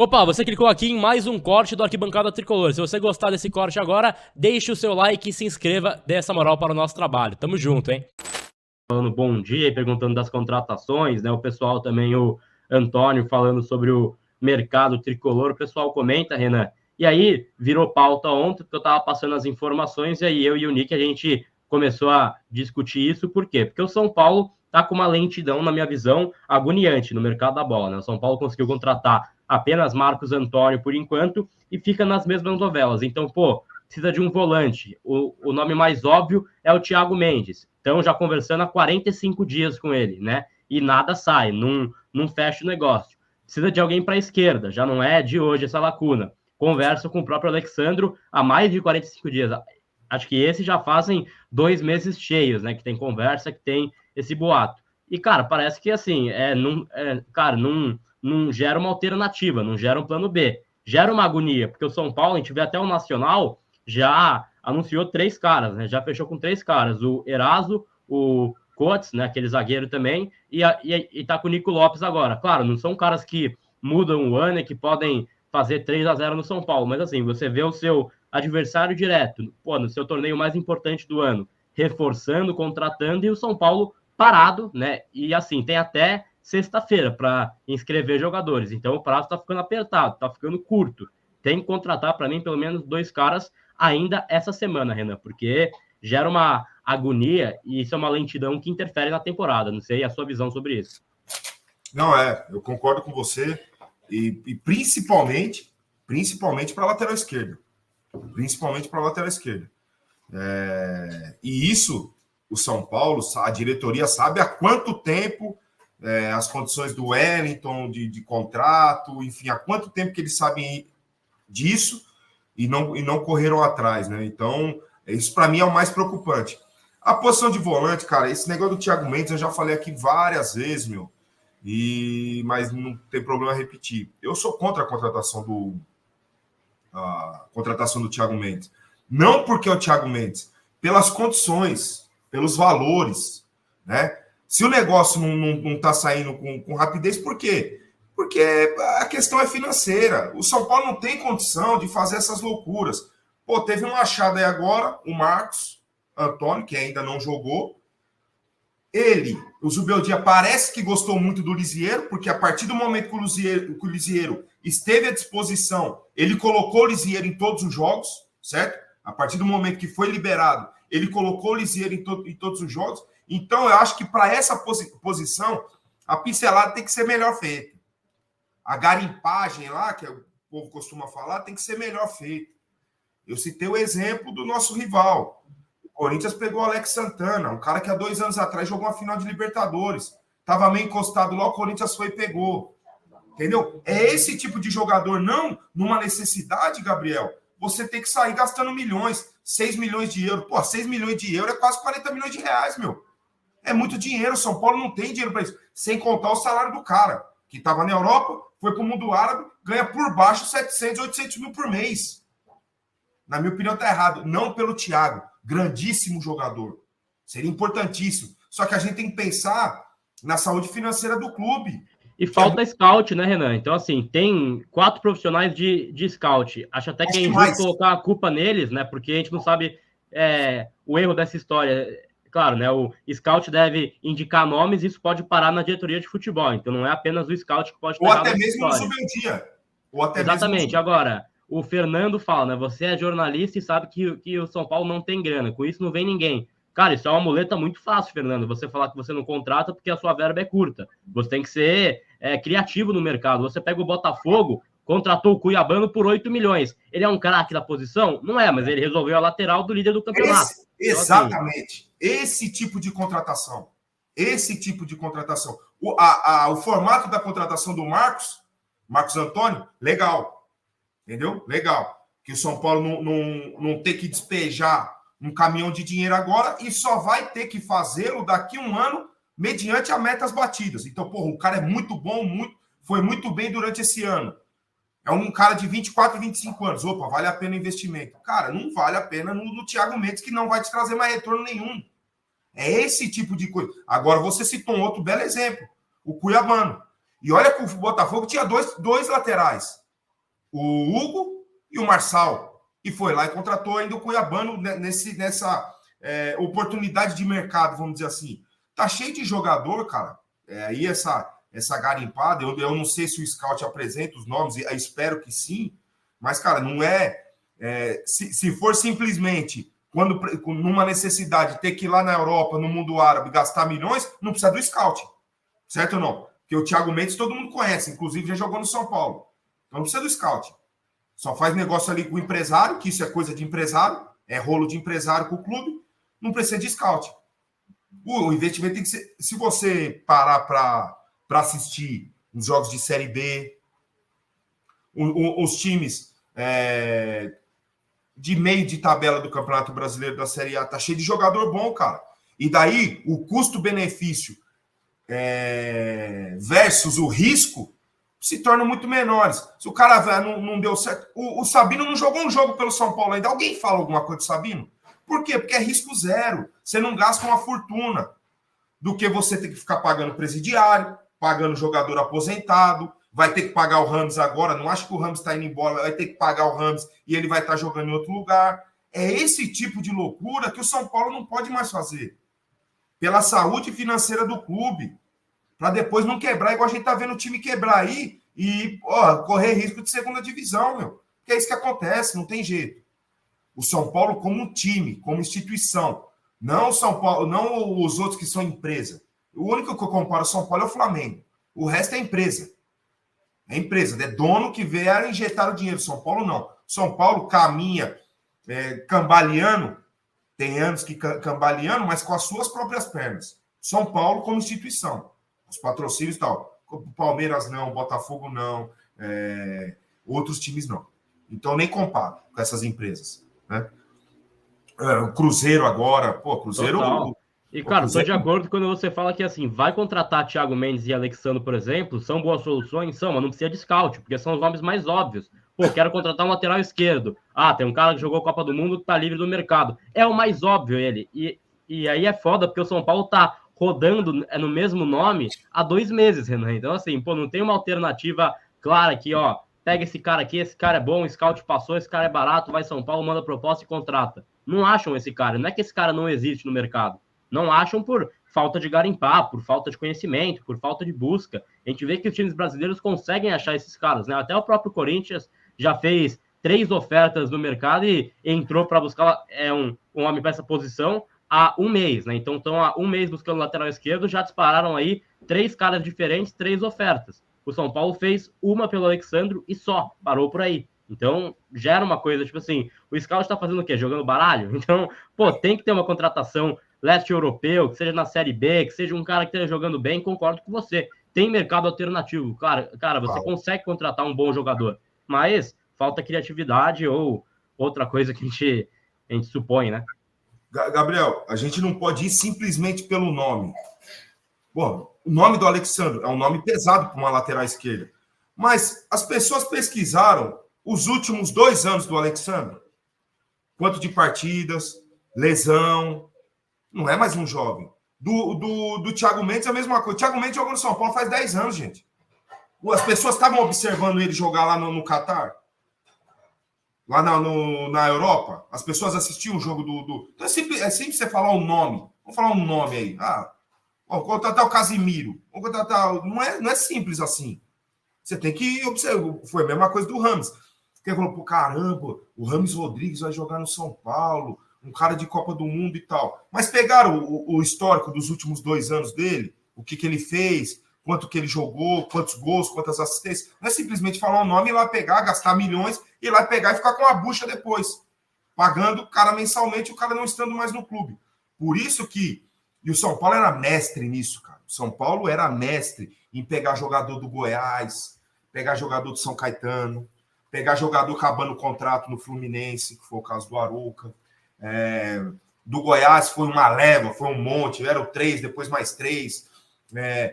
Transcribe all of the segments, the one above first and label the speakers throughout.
Speaker 1: Opa, você clicou aqui em mais um corte do Arquibancada Tricolor. Se você gostar desse corte agora, deixe o seu like e se inscreva, dê essa moral para o nosso trabalho. Tamo junto, hein? Falando bom dia e perguntando das contratações, né? O pessoal também, o Antônio, falando sobre o mercado tricolor. O pessoal comenta, Renan. E aí, virou pauta ontem, porque eu tava passando as informações, e aí eu e o Nick, a gente começou a discutir isso. Por quê? Porque o São Paulo tá com uma lentidão, na minha visão, agoniante no mercado da bola, né? O São Paulo conseguiu contratar apenas Marcos Antônio por enquanto e fica nas mesmas novelas. Então, pô, precisa de um volante. O nome mais óbvio é o Thiago Mendes. Então, já conversando há 45 dias com ele, né? E nada sai, não fecha o negócio. Precisa de alguém para a esquerda, já não é de hoje essa lacuna. Conversa com o próprio Alexandro há mais de 45 dias. Acho que esses já fazem 2 meses cheios, né? Que tem conversa, que tem esse boato. E, cara, parece que assim, não gera uma alternativa, não gera um plano B. Gera uma agonia, porque o São Paulo, a gente vê até o Nacional, já anunciou 3 caras, né? Já fechou com 3 caras, o Eraso, o Coates, né? Aquele zagueiro também, e tá com o Nico Lopes agora. Claro, não são caras que mudam o ano e que podem fazer 3-0 no São Paulo, mas assim, você vê o seu adversário direto, pô, no seu torneio mais importante do ano, reforçando, contratando, e o São Paulo parado, né? E assim, tem até sexta-feira para inscrever jogadores. Então o prazo está ficando apertado, está ficando curto. Tem que contratar, para mim, pelo menos 2 caras ainda essa semana, Renan, porque gera uma agonia e isso é uma lentidão que interfere na temporada. Não sei a sua visão sobre isso.
Speaker 2: Não, eu concordo com você. E principalmente para a lateral esquerda. Principalmente para a lateral esquerda. E isso, o São Paulo, a diretoria sabe há quanto tempo as condições do Wellington, de contrato, enfim, há quanto tempo que eles sabem disso e não correram atrás, né? Então, isso para mim é o mais preocupante. A posição de volante, cara, esse negócio do Thiago Mendes, eu já falei aqui várias vezes, meu, mas não tem problema repetir. Eu sou contra a contratação do Thiago Mendes. Não porque é o Thiago Mendes, pelas condições, pelos valores, né? Se o negócio não está saindo com rapidez, por quê? Porque a questão é financeira. O São Paulo não tem condição de fazer essas loucuras. Pô, teve um achado aí agora, o Marcos Antônio, que ainda não jogou. O Zubeldia parece que gostou muito do Lisieiro, porque a partir do momento que o Lisieiro esteve à disposição, ele colocou o Lisieiro em todos os jogos, certo? A partir do momento que foi liberado, ele colocou o Lisieiro em todos os jogos. Então, eu acho que para essa posição, a pincelada tem que ser melhor feita. A garimpagem lá, que o povo costuma falar, tem que ser melhor feita. Eu citei o exemplo do nosso rival. O Corinthians pegou o Alex Santana, um cara que há 2 anos atrás jogou uma final de Libertadores. Estava meio encostado lá, o Corinthians foi e pegou. Entendeu? É esse tipo de jogador, não numa necessidade, Gabriel. Você tem que sair gastando milhões, 6 milhões de euros. Pô, 6 milhões de euros é quase 40 milhões de reais, meu. É muito dinheiro. O São Paulo não tem dinheiro para isso. Sem contar o salário do cara, que estava na Europa, foi para o mundo árabe, ganha por baixo 700, 800 mil por mês. Na minha opinião, está errado. Não pelo Thiago. Grandíssimo jogador. Seria importantíssimo. Só que a gente tem que pensar na saúde financeira do clube.
Speaker 1: E falta scout, né, Renan? Então, assim, tem 4 profissionais de scout. Acho até que é injusto colocar a culpa neles, né? Porque a gente não sabe o erro dessa história. Claro, né? O scout deve indicar nomes e isso pode parar na diretoria de futebol. Então, não é apenas o scout que pode estar
Speaker 2: errado. Ou até mesmo no Zubeldia.
Speaker 1: Exatamente. Agora, o Fernando fala, né? Você é jornalista e sabe que o São Paulo não tem grana. Com isso, não vem ninguém. Cara, isso é uma muleta muito fácil, Fernando. Você falar que você não contrata porque a sua verba é curta. Você tem que ser criativo no mercado. Você pega o Botafogo, contratou o Cuiabano por 8 milhões. Ele é um craque da posição? Não é, mas ele resolveu a lateral do líder do campeonato.
Speaker 2: Exatamente. Então, assim, esse tipo de contratação. O formato da contratação do Marcos Antônio, legal. Entendeu? Legal. Que o São Paulo não ter que despejar um caminhão de dinheiro agora e só vai ter que fazê-lo daqui a um ano mediante a metas batidas. Então, porra, o cara é muito bom, foi muito bem durante esse ano. É um cara de 24, 25 anos. Opa, vale a pena o investimento. Cara, não vale a pena no Thiago Mendes, que não vai te trazer mais retorno nenhum. É esse tipo de coisa. Agora, você citou um outro belo exemplo, o Cuiabano. E olha que o Botafogo tinha dois laterais. o Hugo e o Marçal. E foi lá e contratou ainda o Cuiabano nessa oportunidade de mercado, vamos dizer assim. Tá cheio de jogador, cara. Aí essa garimpada, eu não sei se o Scout apresenta os nomes, eu espero que sim, mas, cara, não se for simplesmente quando numa necessidade ter que ir lá na Europa, no mundo árabe, gastar milhões, não precisa do Scout. Certo ou não? Porque o Thiago Mendes todo mundo conhece, inclusive já jogou no São Paulo. Então não precisa do Scout. Só faz negócio ali com o empresário, que isso é coisa de empresário, é rolo de empresário com o clube, não precisa de Scout. O investimento tem que ser. Se você parar para assistir os jogos de Série B, os times de meio de tabela do Campeonato Brasileiro da Série A, tá cheio de jogador bom, cara. E daí o custo-benefício versus o risco se tornam muito menores. Se o cara não deu certo. O Sabino não jogou um jogo pelo São Paulo ainda. Alguém fala alguma coisa do Sabino? Por quê? Porque é risco zero. Você não gasta uma fortuna do que você ter que ficar pagando presidiário, pagando jogador aposentado, vai ter que pagar o Rames agora. Não acho que o Rames está indo embora, vai ter que pagar o Rames e ele vai estar jogando em outro lugar. É esse tipo de loucura que o São Paulo não pode mais fazer. Pela saúde financeira do clube. Para depois não quebrar, igual a gente tá vendo o time quebrar aí e correr risco de segunda divisão, meu. Porque é isso que acontece, não tem jeito. O São Paulo como um time, como instituição. Não o São Paulo, não os outros que são empresa. O único que eu comparo o São Paulo é o Flamengo. O resto é empresa. É empresa, é dono que vieram injetar o dinheiro. São Paulo não. São Paulo caminha cambaleando, tem anos que cambaleando, mas com as suas próprias pernas. São Paulo como instituição. Os patrocínios e tal. O Palmeiras não, o Botafogo não, outros times não. Então nem comparo com essas empresas. Né? O Cruzeiro agora, Cruzeiro...
Speaker 1: Total. E, cara, estou de acordo quando você fala que, assim, vai contratar Thiago Mendes e Alexandre, por exemplo, são boas soluções? São, mas não precisa de scout, porque são os nomes mais óbvios. Quero contratar um lateral esquerdo. Tem um cara que jogou Copa do Mundo que tá livre do mercado. É o mais óbvio ele. E aí é foda, porque o São Paulo tá rodando no mesmo nome há 2 meses, Renan. Então, assim, não tem uma alternativa clara aqui, pega esse cara aqui, esse cara é bom, o scout passou, esse cara é barato, vai São Paulo, manda proposta e contrata. Não acham esse cara. Não é que esse cara não existe no mercado. Não acham por falta de garimpar, por falta de conhecimento, por falta de busca. A gente vê que os times brasileiros conseguem achar esses caras, né? Até o próprio Corinthians já fez 3 ofertas no mercado e entrou para buscar um homem para essa posição há 1 mês, né? Então estão há 1 mês buscando lateral esquerdo, já dispararam aí 3 caras diferentes, 3 ofertas. O São Paulo fez uma pelo Alexandre e só, parou por aí. Então, gera uma coisa, tipo assim, o Scout tá fazendo o quê? Jogando baralho? Então, tem que ter uma contratação leste europeu, que seja na Série B, que seja um cara que esteja jogando bem, concordo com você. Tem mercado alternativo. Cara, você consegue contratar um bom jogador, mas falta criatividade ou outra coisa que a gente supõe, né?
Speaker 2: Gabriel, a gente não pode ir simplesmente pelo nome. O nome do Alexandre é um nome pesado para uma lateral esquerda. Mas as pessoas pesquisaram os últimos 2 anos do Alexandre. Quanto de partidas, lesão... Não é mais um jovem. Do Thiago Mendes é a mesma coisa. O Thiago Mendes jogou no São Paulo faz 10 anos, gente. As pessoas estavam observando ele jogar lá no Catar. Lá na Europa. As pessoas assistiam o jogo do... Então é sempre você falar um nome. Vamos falar um nome aí. Vamos contratar o Casimiro. Vamos contratar... Não é simples assim. Você tem que observar. Foi a mesma coisa do Rames. Porque falou, caramba, o Rames Rodrigues vai jogar no São Paulo... Um cara de Copa do Mundo e tal. Mas pegaram o histórico dos últimos 2 anos dele, o que ele fez, quanto que ele jogou, quantos gols, quantas assistências. Não é simplesmente falar um nome e ir lá pegar, gastar milhões, e ir lá pegar e ficar com a bucha depois. Pagando o cara mensalmente, o cara não estando mais no clube. Por isso que... E o São Paulo era mestre nisso, cara. O São Paulo era mestre em pegar jogador do Goiás, pegar jogador do São Caetano, pegar jogador acabando o contrato no Fluminense, que foi o caso do Arouca. Do Goiás foi uma leva, foi um monte, eram 3, depois mais 3,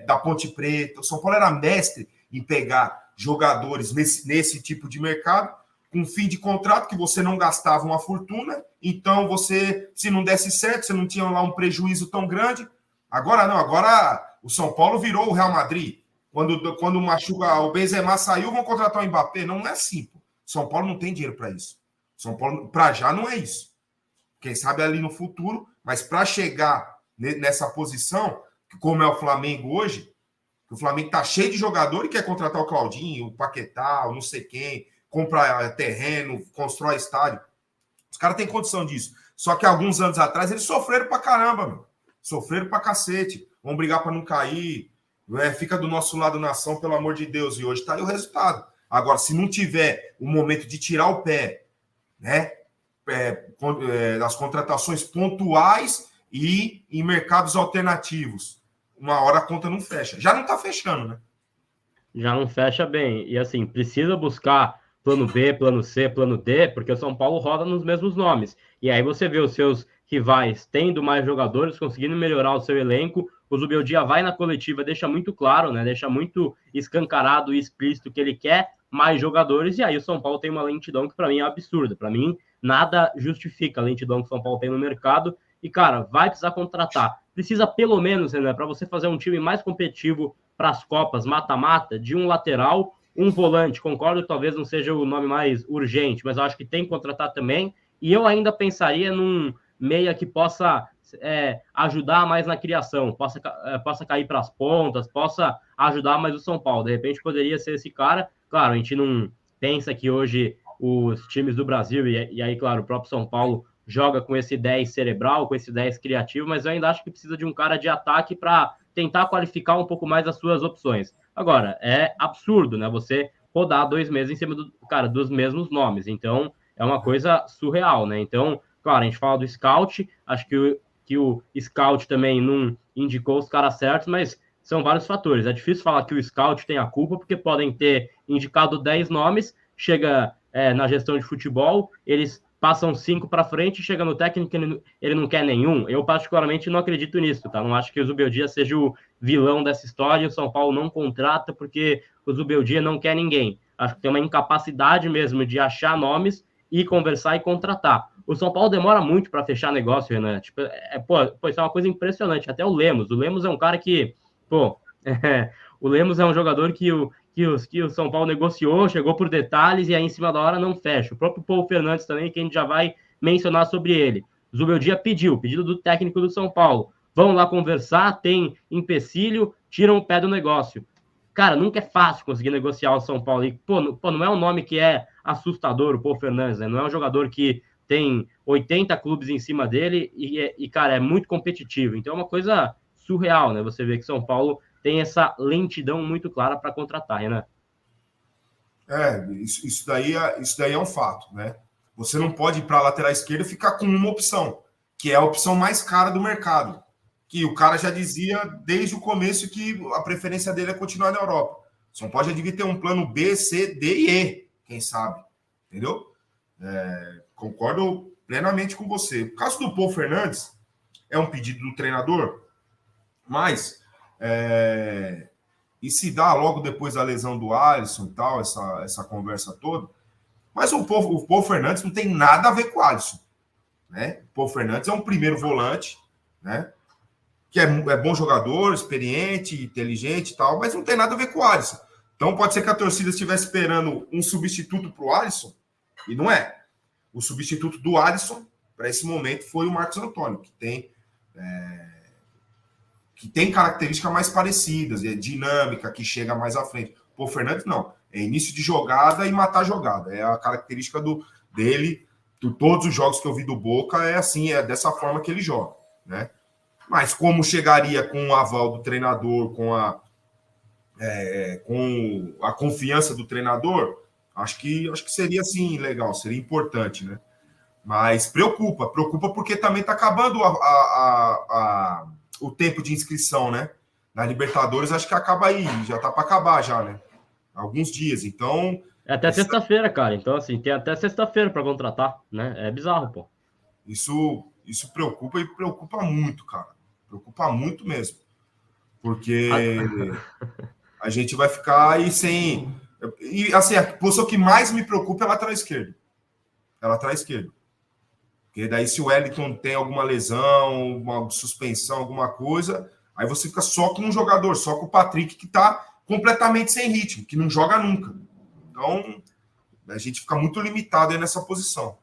Speaker 2: da Ponte Preta. O São Paulo era mestre em pegar jogadores nesse tipo de mercado, com fim de contrato, que você não gastava uma fortuna, então você, se não desse certo, você não tinha lá um prejuízo tão grande. Agora não, agora o São Paulo virou o Real Madrid. Quando machuca, o Benzema saiu, vão contratar o Mbappé. Não é assim, pô. São Paulo não tem dinheiro para isso. São Paulo, para já, não é isso. Quem sabe ali no futuro, mas para chegar nessa posição, como é o Flamengo hoje, o Flamengo tá cheio de jogador e quer contratar o Claudinho, o Paquetá, o não sei quem, compra terreno, constrói estádio. Os caras têm condição disso. Só que alguns anos atrás eles sofreram pra caramba, meu. Sofreram pra cacete. Vão brigar pra não cair. Fica do nosso lado, nação, pelo amor de Deus. E hoje tá aí o resultado. Agora, se não tiver o momento de tirar o pé, né, das contratações pontuais e em mercados alternativos, uma hora a conta não fecha. Já não tá fechando, né?
Speaker 1: Já não fecha bem. E assim, precisa buscar plano B, plano C, plano D, porque o São Paulo roda nos mesmos nomes. E aí você vê os seus rivais tendo mais jogadores, conseguindo melhorar o seu elenco. O Zubeldia vai na coletiva, deixa muito claro, né? Deixa muito escancarado e explícito que ele quer mais jogadores. E aí o São Paulo tem uma lentidão que para mim é absurda. Para mim, nada justifica a lentidão que o São Paulo tem no mercado. E, cara, vai precisar contratar. Precisa pelo menos, né, para você fazer um time mais competitivo para as Copas mata-mata, de um lateral, um volante. Concordo, talvez não seja o nome mais urgente, mas eu acho que tem que contratar também. E eu ainda pensaria num meia que possa ajudar mais na criação, possa cair para as pontas, possa ajudar mais o São Paulo. De repente poderia ser esse cara. Claro, a gente não pensa que hoje os times do Brasil, e aí, claro, o próprio São Paulo joga com esse 10 cerebral, com esse 10 criativo, mas eu ainda acho que precisa de um cara de ataque para tentar qualificar um pouco mais as suas opções. Agora, é absurdo, né? Você rodar 2 meses em cima dos mesmos nomes. Então, é uma coisa surreal, né? Então, claro, a gente fala do scout, acho que o scout também não indicou os caras certos, mas são vários fatores. É difícil falar que o scout tem a culpa, porque podem ter indicado 10 nomes, chega na gestão de futebol, eles passam 5 para frente, chega no técnico, ele não quer nenhum. Eu, particularmente, não acredito nisso, tá? Não acho que o Zubeldia seja o vilão dessa história, o São Paulo não contrata porque o Zubeldia não quer ninguém. Acho que tem uma incapacidade mesmo de achar nomes e conversar e contratar. O São Paulo demora muito para fechar negócio, Renan. Tipo, isso é uma coisa impressionante. Até o Lemos é um cara que, o Lemos é um jogador que o São Paulo negociou, chegou por detalhes e aí em cima da hora não fecha. O próprio Paulo Fernandes também, que a gente já vai mencionar sobre ele. Zubeldia pedido do técnico do São Paulo. Vão lá conversar, tem empecilho, tiram o pé do negócio. Cara, nunca é fácil conseguir negociar o São Paulo. E, não é um nome que é assustador, o Paulo Fernandes, né? Não é um jogador que tem 80 clubes em cima dele e, cara, é muito competitivo. Então é uma coisa surreal, né? Você vê que São Paulo tem essa lentidão muito clara para contratar, Renan.
Speaker 2: Isso daí é um fato, né? Você não pode ir para a lateral esquerda e ficar com uma opção, que é a opção mais cara do mercado. Que o cara já dizia desde o começo que a preferência dele é continuar na Europa. São Paulo já devia ter um plano B, C, D e E, quem sabe. Entendeu? Concordo plenamente com você. O caso do Paulo Fernandes é um pedido do treinador, mas e se dá logo depois da lesão do Alisson e tal, essa conversa toda. Mas o Paulo Fernandes não tem nada a ver com o Alisson. Né? O Paulo Fernandes é um primeiro volante, né? Que é bom jogador, experiente, inteligente e tal, mas não tem nada a ver com o Alisson. Então pode ser que a torcida estivesse esperando um substituto para o Alisson, e não é. O substituto do Alisson, para esse momento, foi o Marcos Antônio, que tem características mais parecidas, é dinâmica, que chega mais à frente. O Paulo Fernandes, não. É início de jogada e matar jogada. É a característica dele, de todos os jogos que eu vi do Boca, é assim, é dessa forma que ele joga, né? Mas como chegaria com o aval do treinador, com a confiança do treinador, acho que seria, assim, legal, seria importante, né? Mas preocupa porque também está acabando o tempo de inscrição, né? Na Libertadores, acho que acaba aí, já está para acabar já, né? Alguns dias, então...
Speaker 1: É até sexta-feira, cara, então, assim, tem até sexta-feira para contratar, né? É bizarro, pô.
Speaker 2: Isso preocupa e preocupa muito, cara. Preocupa muito mesmo. Porque a gente vai ficar aí sem... E, assim, a posição que mais me preocupa é a lateral esquerda. É a lateral esquerda. Porque daí, se o Wellington tem alguma lesão, uma suspensão, alguma coisa, aí você fica só com um jogador, só com o Patrick, que está completamente sem ritmo, que não joga nunca. Então, A gente fica muito limitado aí nessa posição.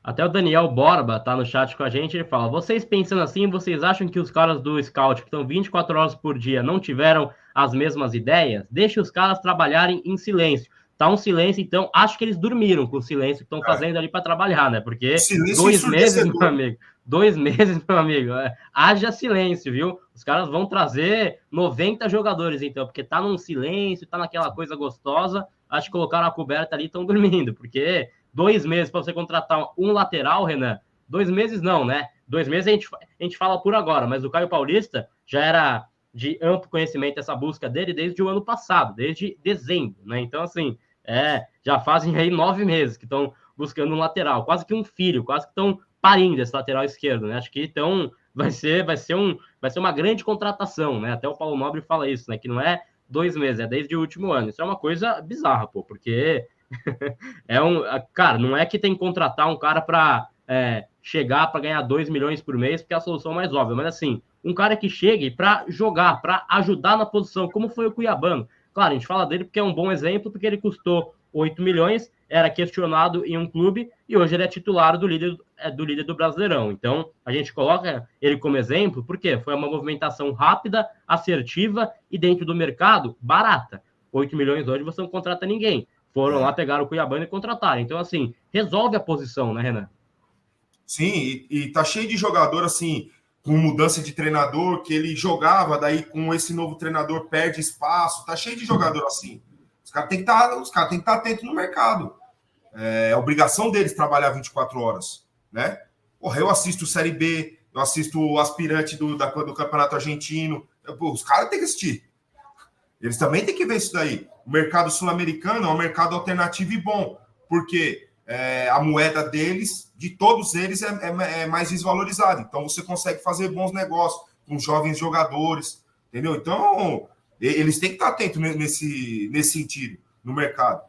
Speaker 1: Até o Daniel Borba tá no chat com a gente, ele fala, vocês pensando assim, vocês acham que os caras do Scout, que estão 24 horas por dia, não tiveram as mesmas ideias? Deixa os caras trabalharem em silêncio. Tá um silêncio, então, acho que eles dormiram com o silêncio que estão fazendo ali para trabalhar, né? Porque
Speaker 2: silêncio
Speaker 1: 2 meses, meu amigo, 2 meses, meu amigo, haja silêncio, viu? Os caras vão trazer 90 jogadores, então, porque tá num silêncio, tá naquela coisa gostosa, acho que colocaram a coberta ali e estão dormindo, porque 2 meses para você contratar um lateral, Renan, 2 meses não, né? 2 meses a gente fala por agora, mas o Caio Paulista já era de amplo conhecimento essa busca dele desde o ano passado, desde dezembro, né? Então, assim, já fazem aí 9 meses que estão buscando um lateral, quase que um filho, quase que estão parindo esse lateral esquerdo, né? Acho que então vai ser uma grande contratação, né? Até o Paulo Nobre fala isso, né? Que não é 2 meses, é desde o último ano. Isso é uma coisa bizarra, pô, porque cara, não é que tem que contratar um cara para chegar para ganhar 2 milhões por mês, porque é a solução mais óbvia, mas assim, um cara que chegue para jogar, para ajudar na posição, como foi o Cuiabano. Claro, a gente fala dele porque é um bom exemplo, porque ele custou 8 milhões, era questionado em um clube e hoje ele é titular do líder do Brasileirão. Então, a gente coloca ele como exemplo porque foi uma movimentação rápida, assertiva e dentro do mercado, barata. 8 milhões hoje você não contrata ninguém. Foram lá, pegaram o Cuiabano e contrataram. Então, assim, resolve a posição, né, Renan?
Speaker 2: Sim, e tá cheio de jogador, assim, com mudança de treinador, que ele jogava, daí com esse novo treinador perde espaço, tá cheio de jogador assim. Os caras têm que estar atentos no mercado. É obrigação deles trabalhar 24 horas, né? Porra, eu assisto Série B, eu assisto o aspirante do Campeonato Argentino. Os caras têm que assistir. Eles também têm que ver isso daí. O mercado sul-americano é um mercado alternativo e bom, porque a moeda deles, de todos eles, é mais desvalorizada. Então, você consegue fazer bons negócios com jovens jogadores, entendeu? Então, eles têm que estar atentos nesse sentido, no mercado.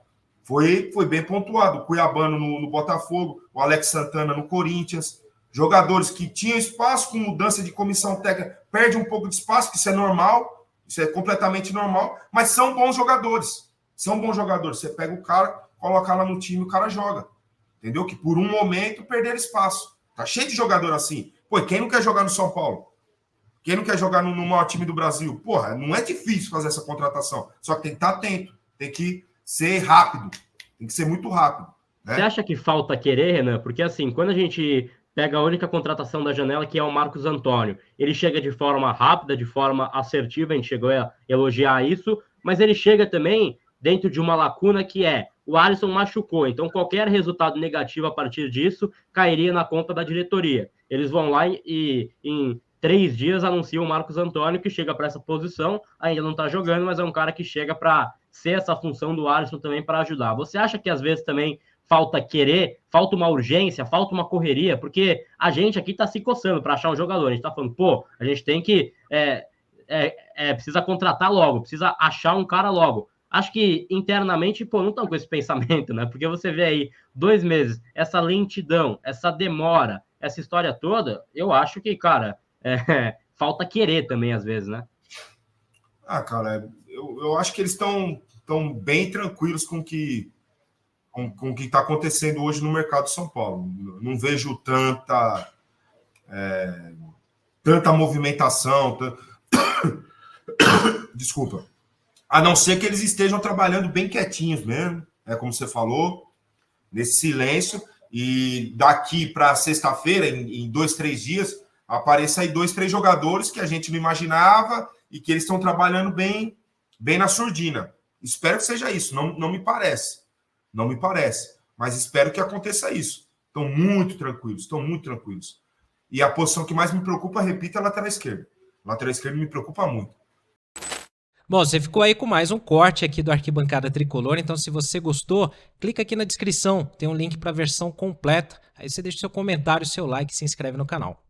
Speaker 2: Foi bem pontuado. O Cuiabano no Botafogo, o Alex Santana no Corinthians. Jogadores que tinham espaço, com mudança de comissão técnica, perde um pouco de espaço, que isso é normal, isso é completamente normal, mas são bons jogadores. São bons jogadores. Você pega o cara, coloca lá no time, o cara joga. Entendeu? Que por um momento perderam espaço. Tá cheio de jogador assim. Pô, quem não quer jogar no São Paulo? Quem não quer jogar no maior time do Brasil? Porra, não é difícil fazer essa contratação. Só que tem que estar atento. Tem que ser rápido. Tem que ser muito rápido. Né?
Speaker 1: Você acha que falta querer, Renan? Porque assim, quando a gente pega a única contratação da janela, que é o Marcos Antônio, ele chega de forma rápida, de forma assertiva, a gente chegou a elogiar isso, mas ele chega também dentro de uma lacuna que o Alisson machucou, então qualquer resultado negativo a partir disso cairia na conta da diretoria. Eles vão lá e em 3 dias anunciam o Marcos Antônio, que chega para essa posição, ainda não está jogando, mas é um cara que chega para ser essa função do Alisson também para ajudar. Você acha que às vezes também falta querer, falta uma urgência, falta uma correria? Porque a gente aqui está se coçando para achar um jogador, a gente está falando, pô, a gente tem que precisa contratar logo, precisa achar um cara logo. Acho que internamente, pô, não estão com esse pensamento, né? Porque você vê aí 2 meses, essa lentidão, essa demora, essa história toda, eu acho que, cara, falta querer também às vezes, né?
Speaker 2: Ah, cara, eu acho que eles estão bem tranquilos com o que está acontecendo hoje no mercado de São Paulo. Não vejo tanta movimentação. Desculpa. A não ser que eles estejam trabalhando bem quietinhos mesmo, como você falou, nesse silêncio, e daqui para sexta-feira, em 2, 3 dias, apareça aí 2, 3 jogadores que a gente não imaginava e que eles estão trabalhando bem na surdina. Espero que seja isso, não me parece. Não me parece, mas espero que aconteça isso. Estão muito tranquilos. E a posição que mais me preocupa, repito, é a lateral esquerda. A lateral esquerda me preocupa muito.
Speaker 3: Bom, você ficou aí com mais um corte aqui do Arquibancada Tricolor, então se você gostou, clica aqui na descrição, tem um link para a versão completa, aí você deixa seu comentário, seu like e se inscreve no canal.